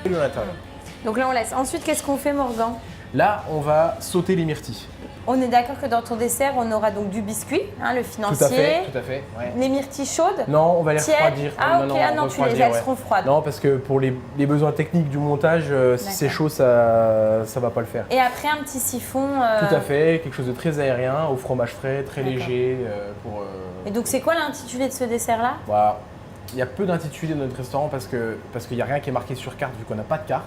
à l'intérieur. Donc là, on laisse. Ensuite, qu'est-ce qu'on fait, Morgan? Là, on va sauter les myrtilles. On est d'accord que dans ton dessert, on aura donc du biscuit, hein, le financier. Tout à fait. Ouais. Les myrtilles chaudes? Non, on va les tièdes. refroidir. Ah, ok, Non, tu les laisses refroides. Non, parce que pour les besoins techniques du montage, si c'est chaud, ça va pas le faire. Et après, un petit siphon. Tout à fait, quelque chose de très aérien, au fromage frais, très léger. Et donc, c'est quoi l'intitulé de ce dessert-là? Voilà. Il y a peu d'intitulés dans notre restaurant parce qu'il n'y a rien qui est marqué sur carte vu qu'on n'a pas de carte.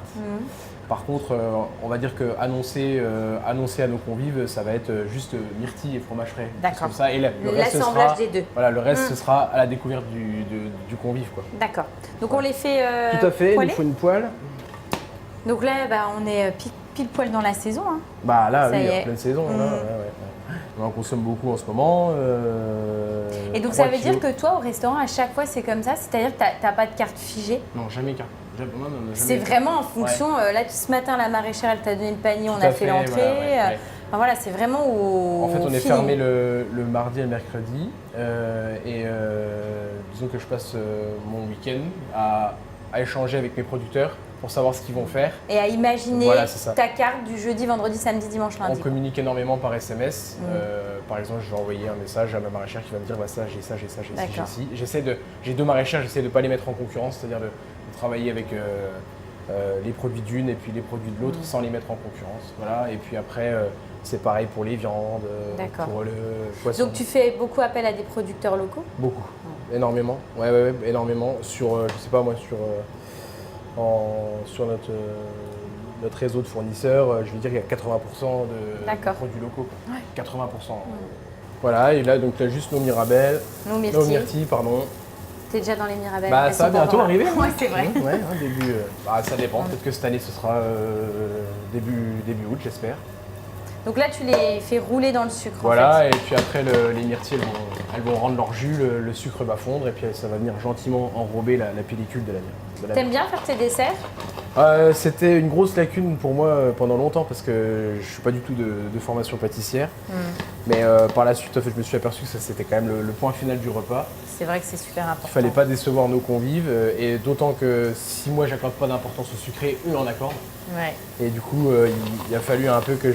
Par contre, on va dire que annoncer à nos convives, ça va être juste myrtille et fromage frais. D'accord. Comme ça, et l'assemblage des deux. Voilà, le reste, ce sera à la découverte du convive, quoi. D'accord. Donc on les fait tout à fait, poêler. il nous faut une poêle. Donc là, on est pile poil dans la saison. Hein. Bah là, ça oui, y est. en pleine saison. Là, on en consomme beaucoup en ce moment. Et donc ça veut dire que toi, au restaurant, à chaque fois, c'est comme ça? C'est-à-dire que tu n'as pas de carte figée? Non, jamais carte. C'est vraiment en fonction. Là, ce matin, la maraîchère, elle t'a donné le panier, on a fait l'entrée. Voilà, c'est vraiment au. En fait, on est fermé le mardi et le mercredi. Disons que je passe mon week-end à échanger avec mes producteurs pour savoir ce qu'ils vont faire. Et à imaginer ta carte du jeudi, vendredi, samedi, dimanche, lundi. On communique énormément par SMS. Par exemple, je vais envoyer un message à ma maraîchère qui va me dire ça, j'ai ça, j'ai ça, j'ai ci. J'ai deux maraîchères, j'essaie de ne pas les mettre en concurrence, c'est-à-dire de travailler avec les produits d'une et puis les produits de l'autre sans les mettre en concurrence. Voilà. Et puis après, c'est pareil pour les viandes, pour le poisson. Donc tu fais beaucoup appel à des producteurs locaux? Beaucoup, énormément. Ouais, énormément. Sur, je sais pas moi, sur notre réseau de fournisseurs, je vais dire qu'il y a 80% de produits locaux. Ouais. 80%. Voilà, et là, donc tu as juste nos mirabelles. Nos myrtilles, pardon. T'es déjà dans les mirabelles? Ça va bientôt arriver. Ouais, c'est vrai. Début, ça dépend. Peut-être que cette année, ce sera début août, j'espère. Donc là, tu les fais rouler dans le sucre. Voilà, et puis après, les myrtilles, elles vont rendre leur jus, le sucre va fondre, et puis ça va venir gentiment enrober la pellicule de la myrtille. T'aimes bien faire tes desserts? C'était une grosse lacune pour moi pendant longtemps parce que je ne suis pas du tout de formation pâtissière. Mais par la suite, en fait, je me suis aperçu que c'était quand même le point final du repas. C'est vrai que c'est super important. Il ne fallait pas décevoir nos convives et d'autant que si moi j'accorde pas d'importance au sucré, eux en accordent. Ouais. Et du coup, il a fallu un peu que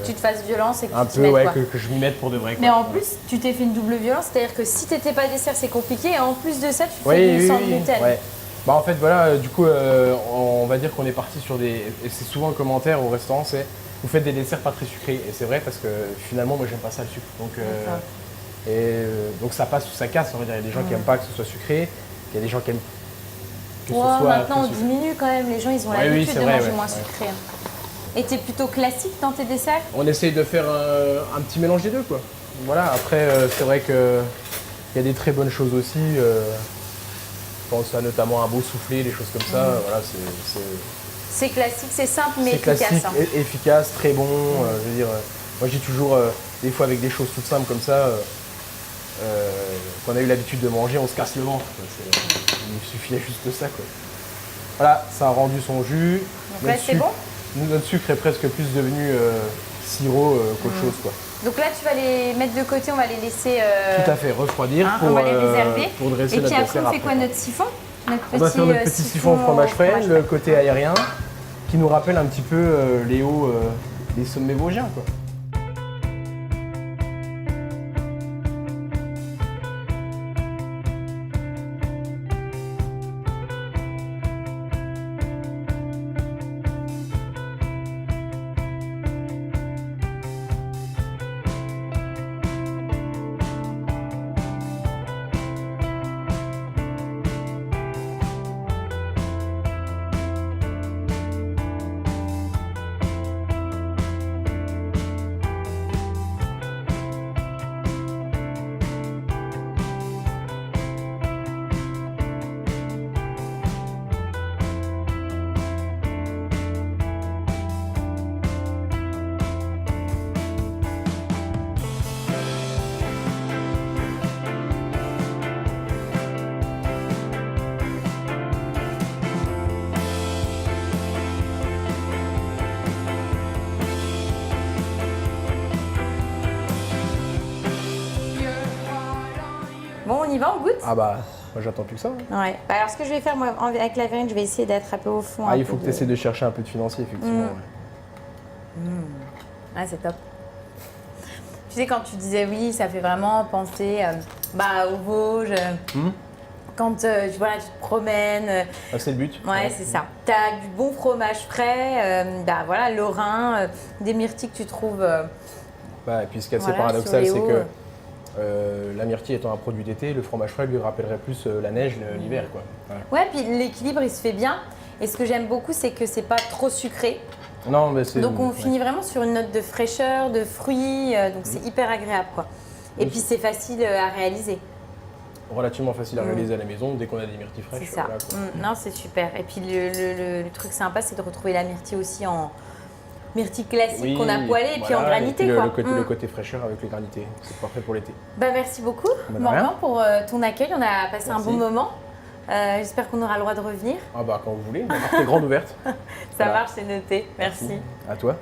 tu te fasses violence et que tu t'y mettes, que je m'y mette pour de vrai. Mais en plus, tu t'es fait une double violence, c'est-à-dire que si t'étais pas dessert, c'est compliqué, et en plus de ça, tu te fais du sans gluten. Ouais. Bah en fait voilà, du coup on va dire qu'on est parti sur et c'est souvent le commentaire au restaurant, c'est vous faites des desserts pas très sucrés, et c'est vrai parce que finalement moi j'aime pas ça le sucre, donc ça passe ou ça casse, on va dire. Il y a des gens qui aiment pas que ce soit sucré, il y a des gens qui aiment que ce soit maintenant on diminue quand même, les gens ils ont l'habitude de manger moins sucré. Et t'es plutôt classique dans tes desserts? On essaye de faire un petit mélange des deux, quoi. Voilà, après c'est vrai que il y a des très bonnes choses aussi. Je pense à notamment un beau soufflé, des choses comme ça. Voilà, c'est classique, c'est simple mais efficace. C'est classique, efficace, très bon. Je veux dire, moi j'ai toujours, des fois avec des choses toutes simples comme ça, qu'on a eu l'habitude de manger, on se casse le ventre. Il suffit juste de ça, quoi. Voilà, ça a rendu son jus. Donc là c'est bon? Notre sucre est presque plus devenu sirop qu'autre chose, quoi. Donc là, tu vas les mettre de côté, on va les laisser tout à fait refroidir on va les réserver. Pour dresser et puis notre après, on fait quoi, notre siphon? On va faire notre petit siphon au fromage frais, le côté aérien, qui nous rappelle un petit peu les hauts des sommets vosgiens, quoi. Bon, on y va, on goûte? Ah bah, Moi, j'attends plus que ça. Hein. Ouais. Bah, alors, ce que je vais faire, moi, avec la verrine, je vais essayer d'attraper au fond. Il faut que tu essaies de chercher un peu de financier, effectivement. Ah, c'est top. Tu sais, quand tu disais oui, ça fait vraiment penser aux Vosges. Quand tu te promènes. C'est le but. Ouais, c'est ça. Tu as du bon fromage frais, lorrain, des myrtilles que tu trouves. Et puis ce qui est assez paradoxal, c'est que la myrtille étant un produit d'été, le fromage frais lui rappellerait plus la neige l'hiver. Ouais, puis l'équilibre il se fait bien. Et ce que j'aime beaucoup, c'est que c'est pas trop sucré. Non, mais c'est. Donc on finit vraiment sur une note de fraîcheur, de fruits, donc c'est hyper agréable quoi. Et puis c'est facile à réaliser. Relativement facile à réaliser à la maison dès qu'on a des myrtilles fraîches. C'est ça. Non, c'est super. Et puis le truc sympa, c'est de retrouver la myrtille aussi en myrtille classique qu'on a poêlée et puis en granité. Et puis le côté fraîcheur avec les granités, c'est parfait pour l'été. Merci beaucoup Morgan pour ton accueil. On a passé un bon moment. J'espère qu'on aura le droit de revenir. Quand vous voulez, la porte est grande ouverte. Ça marche, c'est noté. Merci. À toi.